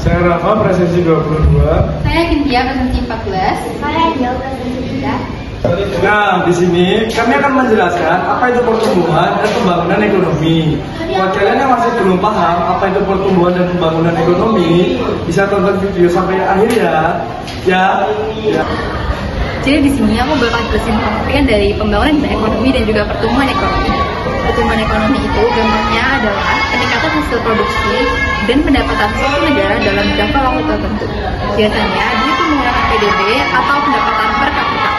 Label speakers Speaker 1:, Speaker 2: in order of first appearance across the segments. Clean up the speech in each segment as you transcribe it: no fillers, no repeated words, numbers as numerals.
Speaker 1: Saya Rafa, presensi 22.
Speaker 2: Saya Cynthia, presensi 14. Saya Angel, presensi 3.
Speaker 1: Nah, di sini kami akan menjelaskan apa itu pertumbuhan dan pembangunan ekonomi. Buat kalian yang masih belum paham apa itu pertumbuhan dan pembangunan ekonomi, bisa tonton video sampai akhir ya.
Speaker 2: Jadi di sini aku bakal jelasin pengertian dari pembangunan ekonomi dan juga pertumbuhan ekonomi. Pertumbuhan ekonomi itu gampangnya adalah peningkatan hasil produksi dan pendapatan suatu negara dalam jangka waktu tertentu. Biasanya dihitung menggunakan PDB atau pendapatan per kapita.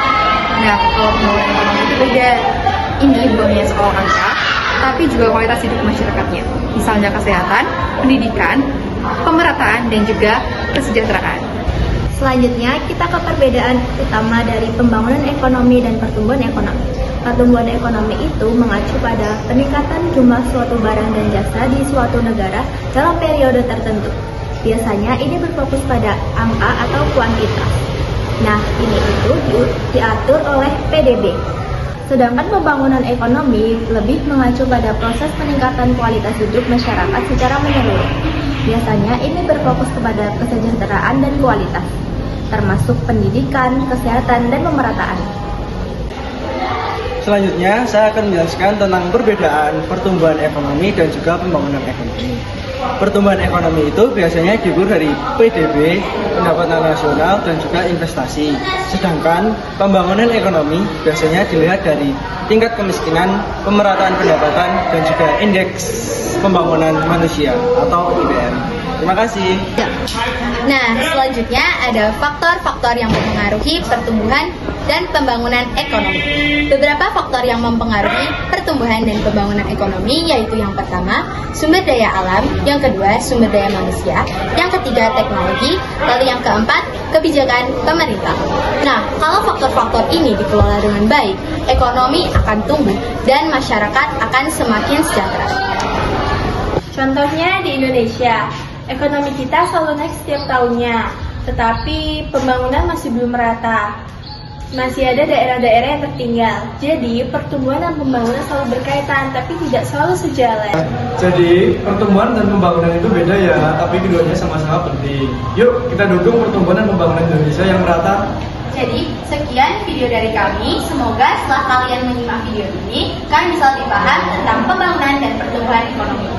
Speaker 2: Nah, kalau pembangunan ekonomi itu beda. Ini bukan hanya soal angka, tapi juga kualitas hidup masyarakatnya. Misalnya kesehatan, pendidikan, pemerataan, dan juga kesejahteraan.
Speaker 3: Selanjutnya, kita ke perbedaan utama dari pembangunan ekonomi dan pertumbuhan ekonomi. Pertumbuhan ekonomi itu mengacu pada peningkatan jumlah suatu barang dan jasa di suatu negara dalam periode tertentu. Biasanya ini berfokus pada angka atau kuantitas. Nah, ini itu diatur oleh PDB. Sedangkan pembangunan ekonomi lebih mengacu pada proses peningkatan kualitas hidup masyarakat secara menyeluruh. Biasanya ini berfokus kepada kesejahteraan dan kualitas, termasuk pendidikan, kesehatan, dan pemerataan.
Speaker 4: Selanjutnya, saya akan menjelaskan tentang perbedaan pertumbuhan ekonomi dan juga pembangunan ekonomi. Pertumbuhan ekonomi itu biasanya diukur dari PDB, pendapatan nasional, dan juga investasi. Sedangkan pembangunan ekonomi biasanya dilihat dari tingkat kemiskinan, pemerataan pendapatan, dan juga indeks pembangunan manusia atau IPM. Terima kasih.
Speaker 5: Nah, selanjutnya ada faktor-faktor yang mempengaruhi pertumbuhan dan pembangunan ekonomi. Beberapa faktor yang mempengaruhi pertumbuhan dan pembangunan ekonomi yaitu yang pertama, sumber daya alam, yang kedua, sumber daya manusia, yang ketiga, teknologi, lalu yang keempat, kebijakan pemerintah. Nah, kalau faktor-faktor ini dikelola dengan baik, ekonomi akan tumbuh dan masyarakat akan semakin sejahtera.
Speaker 3: Contohnya di Indonesia, ekonomi kita selalu naik setiap tahunnya, tetapi pembangunan masih belum merata. Masih ada daerah-daerah yang tertinggal. Jadi, pertumbuhan dan pembangunan selalu berkaitan, tapi tidak selalu sejalan.
Speaker 1: Jadi, pertumbuhan dan pembangunan itu beda ya, tapi keduanya sama-sama penting. Yuk, kita dukung pertumbuhan dan pembangunan Indonesia yang merata.
Speaker 5: Jadi, sekian video dari kami. Semoga setelah kalian menyimak video ini, kalian bisa lebih paham tentang pembangunan dan pertumbuhan ekonomi.